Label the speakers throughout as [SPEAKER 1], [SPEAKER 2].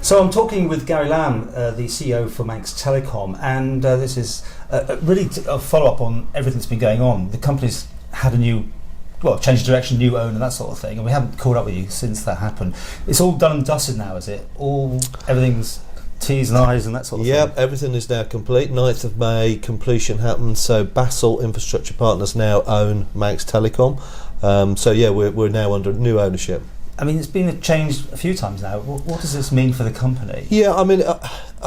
[SPEAKER 1] So I'm talking with Gary Lamb, the CEO for Manx Telecom, and this is really a follow-up on everything that's been going on. The company's had changed of direction, new owner, that sort of thing, and we haven't caught up with you since that happened. It's all done and dusted now, is it? Everything's T's and I's and that sort of thing?
[SPEAKER 2] Yep, everything is now complete. 9th of May, completion happened, so Basel Infrastructure Partners now own Manx Telecom. We're now under new ownership.
[SPEAKER 1] I mean, it's been changed a few times now. What does this mean for the company?
[SPEAKER 2] Yeah, I mean,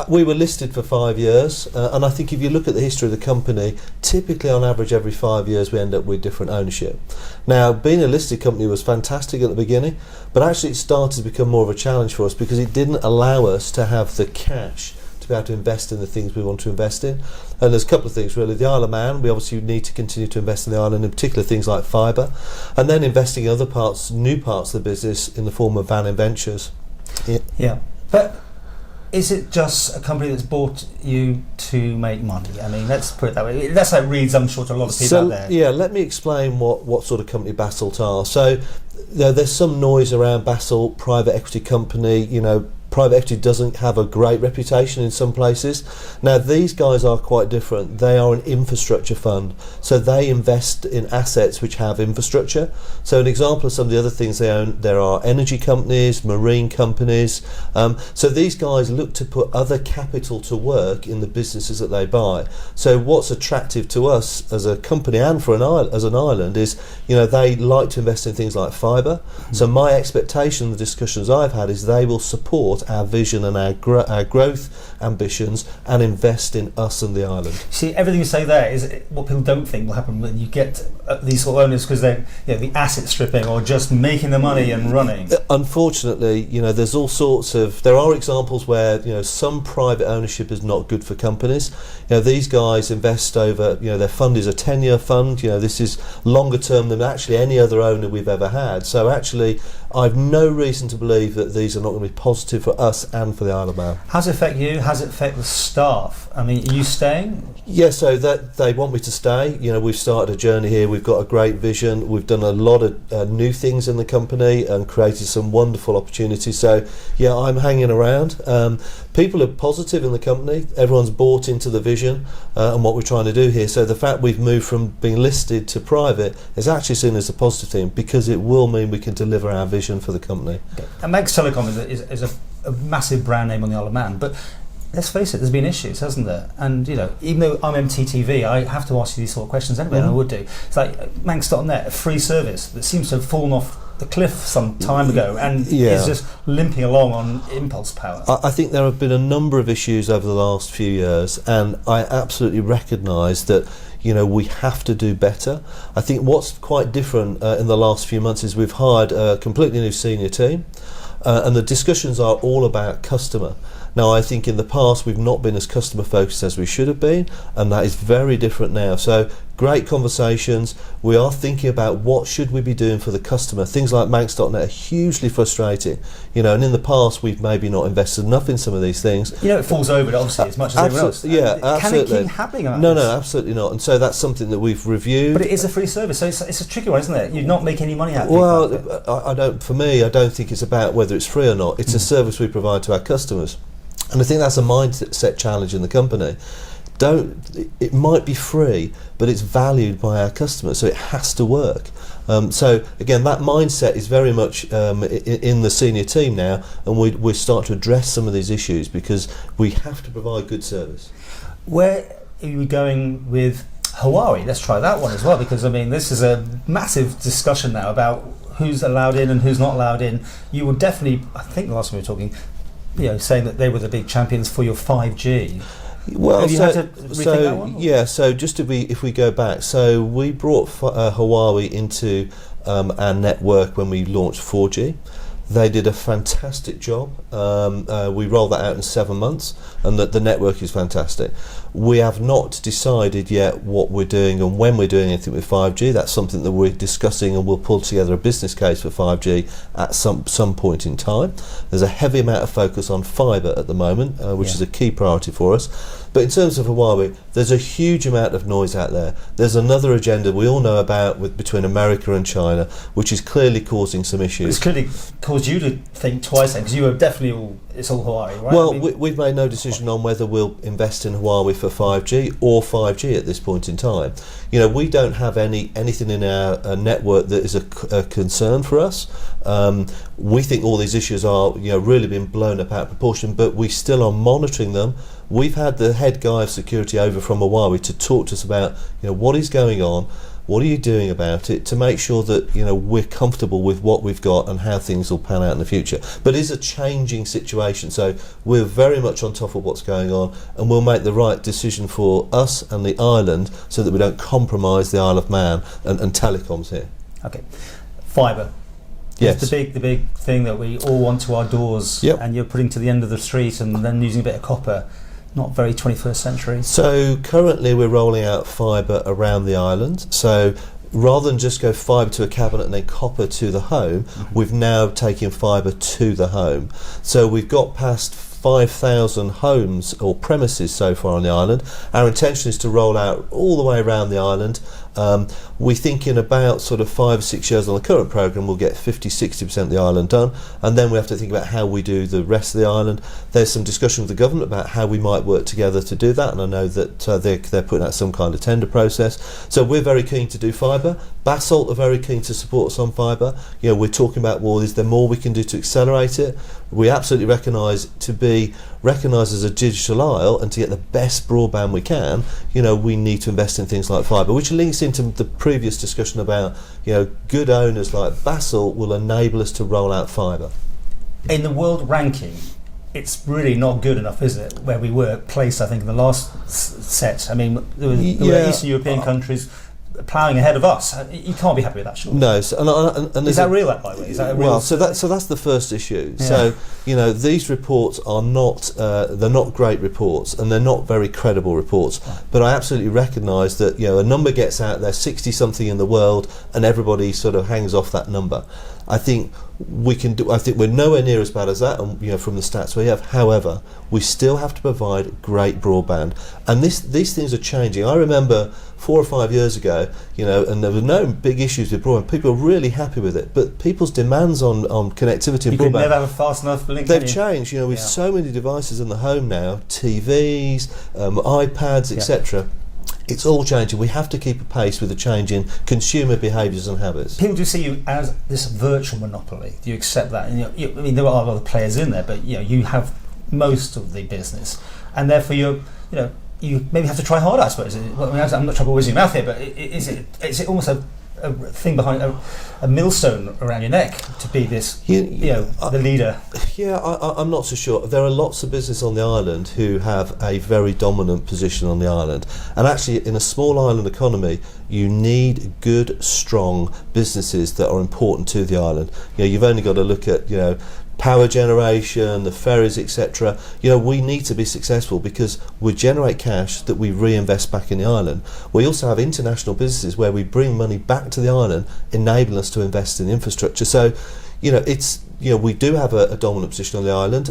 [SPEAKER 2] we were listed for 5 years, and I think if you look at the history of the company, typically on average every 5 years we end up with different ownership. Now, being a listed company was fantastic at the beginning, but actually it started to become more of a challenge for us because it didn't allow us to have the cash to be able to invest in the things we want to invest in. And there's a couple of things really. The Isle of Man, we obviously need to continue to invest in the island, in particular things like fibre, and then investing in other parts, new parts of the business in the form of Van Ventures.
[SPEAKER 1] Yeah. But is it just a company that's bought you to make money? I mean, let's put it that way. That's how it reads, I'm sure, to a lot of people out there.
[SPEAKER 2] Yeah, let me explain what sort of company Basalt are. So there's some noise around Basalt, private equity company, private equity doesn't have a great reputation in some places. Now these guys are quite different. They are an infrastructure fund, so they invest in assets which have infrastructure. So an example of some of the other things they own, there are energy companies, marine companies. So these guys look to put other capital to work in the businesses that they buy. So what's attractive to us as a company and for as an island is, they like to invest in things like fibre. So my expectation, the discussions I've had, is they will support our vision and our growth ambitions and invest in us and the island.
[SPEAKER 1] See, everything you say there is what people don't think will happen when you get these sort of owners, because they're the asset stripping or just making the money and running.
[SPEAKER 2] Unfortunately, there's all sorts of. There are examples where some private ownership is not good for companies. These guys invest over. Their fund is a 10-year fund. This is longer term than actually any other owner we've ever had. So actually, I've no reason to believe that these are not going to be positive for us and for the Isle of Man.
[SPEAKER 1] How does it affect you? How does it affect the staff? I mean, are you staying?
[SPEAKER 2] Yeah, so that they want me to stay. We've started a journey here. We've got a great vision. We've done a lot of new things in the company and created some wonderful opportunities. So, yeah, I'm hanging around. People are positive in the company. Everyone's bought into the vision and what we're trying to do here. So the fact we've moved from being listed to private is actually seen as a positive thing because it will mean we can deliver our vision for the company.
[SPEAKER 1] Okay. And Manx Telecom is a massive brand name on the Isle of Man, but let's face it, there's been issues, hasn't there? And even though I'm MTTV, I have to ask you these sort of questions anyway, and I would do. It's like Manx.net, a free service that seems to have fallen off the cliff some time ago and is just limping along on impulse power.
[SPEAKER 2] I think there have been a number of issues over the last few years, and I absolutely recognise that we have to do better. I think what's quite different in the last few months is we've hired a completely new senior team, and the discussions are all about customer. Now, I think in the past we've not been as customer focused as we should have been, and that is very different now. So great conversations. We are thinking about what should we be doing for the customer. Things like Manx.net are hugely frustrating, and in the past we've maybe not invested enough in some of these things.
[SPEAKER 1] It falls over it obviously as much as everyone else.
[SPEAKER 2] Yeah, absolutely.
[SPEAKER 1] Can it keep happening?
[SPEAKER 2] No, absolutely not. And so that's something that we've reviewed.
[SPEAKER 1] But it is a free service, so it's a tricky one, isn't it? You're not making any money out of it.
[SPEAKER 2] Well, I don't think it's about whether it's free or not. It's a service we provide to our customers. And I think that's a mindset challenge in the company. It might be free, but it's valued by our customers, so it has to work. So again, that mindset is very much in the senior team now, and we start to address some of these issues because we have to provide good service.
[SPEAKER 1] Where are you going with Hawaii? Let's try that one as well, because this is a massive discussion now about who's allowed in and who's not allowed in. You were definitely, I think the last time we were talking, saying that they were the big champions for your 5G.
[SPEAKER 2] Well,
[SPEAKER 1] have you had to rethink that one?
[SPEAKER 2] Yeah, so if we go back, so we brought Huawei into our network when we launched 4G. They did a fantastic job. We rolled that out in 7 months, and the network is fantastic. We have not decided yet what we're doing and when we're doing anything with 5G. That's something that we're discussing, and we'll pull together a business case for 5G at some point in time. There's a heavy amount of focus on fibre at the moment, which is a key priority for us. But in terms of Huawei, there's a huge amount of noise out there. There's another agenda we all know about between America and China, which is clearly causing some issues.
[SPEAKER 1] It's clearly causing caused you to think twice then? Because you were definitely it's all Hawaii, right?
[SPEAKER 2] Well, we've made no decision on whether we'll invest in Huawei for 5G or 5G at this point in time. We don't have anything in our network that is a concern for us. We think all these issues are really being blown up out of proportion, but we still are monitoring them. We've had the head guy of security over from Huawei to talk to us about what is going on. What are you doing about it to make sure that we're comfortable with what we've got and how things will pan out in the future? But it is a changing situation, so we're very much on top of what's going on, and we'll make the right decision for us and the island so that we don't compromise the Isle of Man and telecoms here.
[SPEAKER 1] Okay, fibre.
[SPEAKER 2] Yes.
[SPEAKER 1] It's the big thing that we all want to our doors,
[SPEAKER 2] yep.
[SPEAKER 1] And you're putting to the end of the street and then using a bit of copper. Not very 21st century.
[SPEAKER 2] So currently we're rolling out fibre around the island. So rather than just go fibre to a cabinet and then copper to the home, we've now taken fibre to the home. So we've got past 5,000 homes or premises so far on the island. Our intention is to roll out all the way around the island. We think in about sort of 5 or 6 years on the current programme we'll get 50-60% of the island done, and then we have to think about how we do the rest of the island. There's some discussion with the government about how we might work together to do that, and I know that they're putting out some kind of tender process. So we're very keen to do fibre. Basalt are very keen to support us on fibre. We're talking about, well, is there more we can do to accelerate it? We absolutely recognise to be recognised as a digital isle and to get the best broadband we can, we need to invest in things like fibre, which links into the previous discussion about, good owners like Basalt will enable us to roll out fibre.
[SPEAKER 1] In the world ranking, it's really not good enough, is it? Where we were placed, I think, in the last set. I mean, there were Eastern European countries ploughing ahead of us. You can't be happy with that, surely.
[SPEAKER 2] No, and
[SPEAKER 1] is that real? By the way, is that a real?
[SPEAKER 2] Well, so that's the first issue. Yeah. So these reports are not they're not great reports, and they're not very credible reports. Right. But I absolutely recognise that a number gets out there, 60 something in the world, and everybody sort of hangs off that number. I think we can do. I think we're nowhere near as bad as that, and from the stats we have. However, we still have to provide great broadband, and these things are changing. I remember 4 or 5 years ago, and there were no big issues with broadband. People were really happy with it, but people's demands on connectivity and broadband,
[SPEAKER 1] you could never have a fast enough link.
[SPEAKER 2] They've changed. With so many devices in the home now, TVs, iPads, etc. It's all changing. We have to keep a pace with the change in consumer behaviours and habits.
[SPEAKER 1] People do see you as this virtual monopoly. Do you accept that? And I mean, there are other players in there, but you have most of the business, and therefore you maybe have to try harder, I suppose. I'm not trying to whiz your mouth here, but is it almost a thing behind a millstone around your neck to be this, the leader?
[SPEAKER 2] Yeah, I'm not so sure. There are lots of businesses on the island who have a very dominant position on the island, and actually in a small island economy you need good, strong businesses that are important to the island. You've only got to look at power generation, the ferries, etc. We need to be successful because we generate cash that we reinvest back in the island. We also have international businesses where we bring money back to the island, enabling us to invest in infrastructure. So, it's we do have a dominant position on the island,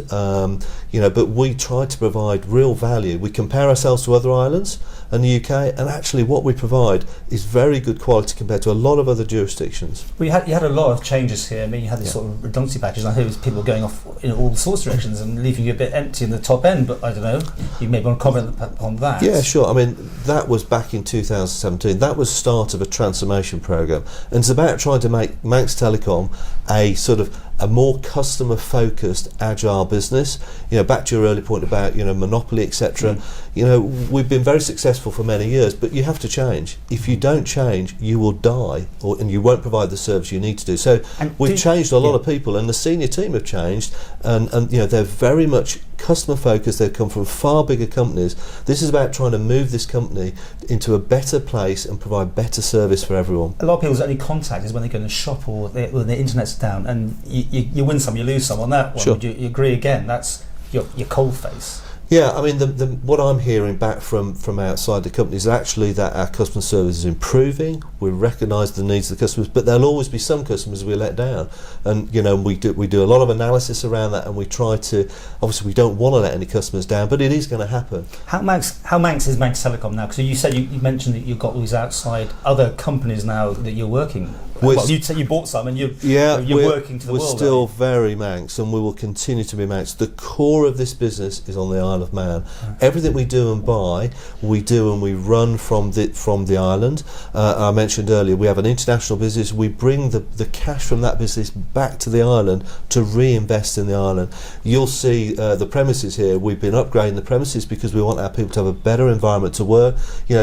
[SPEAKER 2] but we try to provide real value. We compare ourselves to other islands and the UK, and actually what we provide is very good quality compared to a lot of other jurisdictions.
[SPEAKER 1] Well, you had a lot of changes here. I mean, you had this sort of redundancy package, and I heard people going off in all sorts of directions and leaving you a bit empty in the top end, but I don't know, you maybe want to comment on that.
[SPEAKER 2] Yeah, sure. I mean, that was back in 2017. That was start of a transformation programme, and it's about trying to make Manx Telecom a sort of a more customer-focused, agile business. Back to your earlier point about monopoly, etc. We've been very successful for many years, but you have to change. If you don't change, you will die, and you won't provide the service you need to do. So we've changed a lot of people, and the senior team have changed, and they're very much customer-focused. They've come from far bigger companies. This is about trying to move this company into a better place and provide better service for everyone.
[SPEAKER 1] A lot of people's only contact is when they go in the shop or when the internet's down, and you win some, you lose some on that one.
[SPEAKER 2] Sure.
[SPEAKER 1] Would you agree again? That's your cold face.
[SPEAKER 2] Yeah, I mean, what I'm hearing back from outside the company is actually that our customer service is improving. We recognise the needs of the customers, but there'll always be some customers we let down, and we do a lot of analysis around that, and we try to. Obviously, we don't want to let any customers down, but it is going to happen.
[SPEAKER 1] How Manx is Manx Telecom now? Because you said you mentioned that you've got all these outside other companies now that you're working Well, you say you bought some, and you're working to the world.
[SPEAKER 2] We're still very Manx, and we will continue to be Manx. The core of this business is on the Isle of Man. Everything we do and buy, we do and we run from the island. I mentioned earlier, we have an international business. We bring the cash from that business back to the island to reinvest in the island. You'll see the premises here. We've been upgrading the premises because we want our people to have a better environment to work.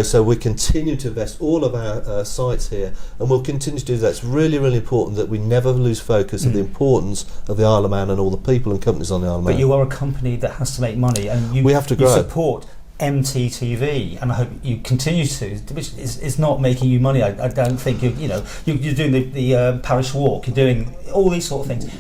[SPEAKER 2] So we continue to invest all of our sites here, and we'll continue to do that. It's really, really important that we never lose focus of the importance of the Isle of Man and all the people and companies on the Isle of Man.
[SPEAKER 1] But you are a company that has to make money, and
[SPEAKER 2] we have to grow.
[SPEAKER 1] You support MT-TV, and I hope you continue to, which is not making you money. I don't think you're doing the parish walk, you're doing all these sort of things.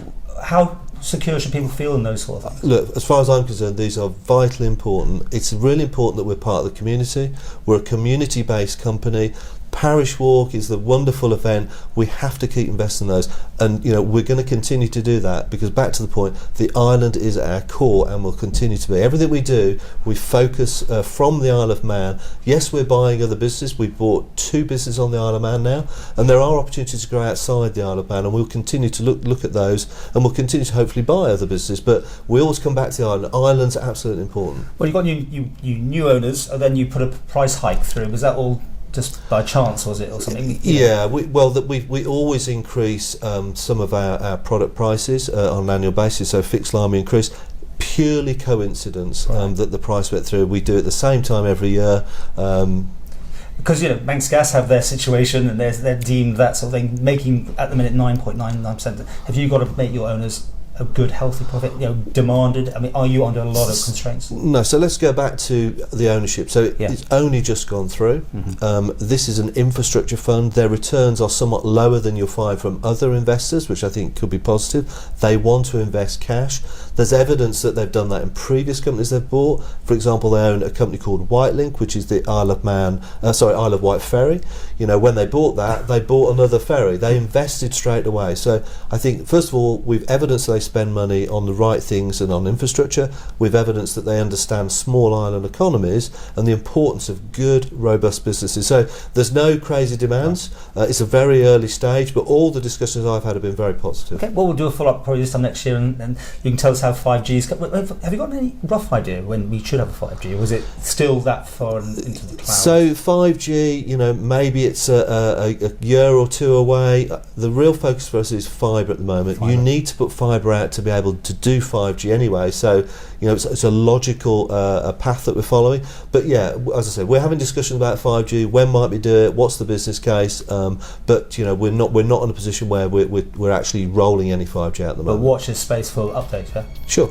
[SPEAKER 1] How secure should people feel in those sort of things?
[SPEAKER 2] Look, as far as I'm concerned, these are vitally important. It's really important that we're part of the community. We're a community-based company. Parish Walk is the wonderful event. We have to keep investing in those, and we're going to continue to do that, because back to the point, the island is at our core and will continue to be. Everything we do, we focus from the Isle of Man. Yes, we're buying other businesses. We've bought 2 businesses on the Isle of Man now, and there are opportunities to grow outside the Isle of Man, and we'll continue to look at those, and we'll continue to hopefully buy other businesses. But we always come back to the island. Islands are absolutely important.
[SPEAKER 1] Well, you've got new owners, and then you put a price hike through. Was that all just by chance, was it, or something?
[SPEAKER 2] Yeah, we always increase some of our product prices on an annual basis, so fixed line we increase. Purely coincidence that the price went through. We do it at the same time every year.
[SPEAKER 1] Because Manx Gas have their situation, and they're deemed that sort of thing, making at the minute 9.99%. Have you got to make your owners a good, healthy profit, demanded? I mean, are you under a lot of constraints?
[SPEAKER 2] No, so let's go back to the ownership. So it's only just gone through. This is an infrastructure fund. Their returns are somewhat lower than you'll find from other investors, which I think could be positive. They want to invest cash. There's evidence that they've done that in previous companies they've bought. For example, they own a company called Whitelink, which is the Isle of Wight ferry. When they bought that, they bought another ferry. They invested straight away. So I think, first of all, we've evidenced they spend money on the right things and on infrastructure. We've evidenced that they understand small island economies and the importance of good, robust businesses. So there's no crazy demands. It's a very early stage, but all the discussions I've had have been very positive.
[SPEAKER 1] Okay, well, we'll do a follow-up probably this time next year, and you can tell us how 5G is. Have you got any rough idea when we should have a 5G, or was it still that far into the cloud?
[SPEAKER 2] So 5G, maybe it's a year or 2 away. The real focus for us is fibre at the moment. You need to put fibre out to be able to do 5G anyway, so it's a logical path that we're following. But yeah, as I said, we're having discussions about 5G. When might we do it? What's the business case? But we're not in a position where we're actually rolling any 5G out at the moment.
[SPEAKER 1] But watch this space for updates. Yeah.
[SPEAKER 2] Sure.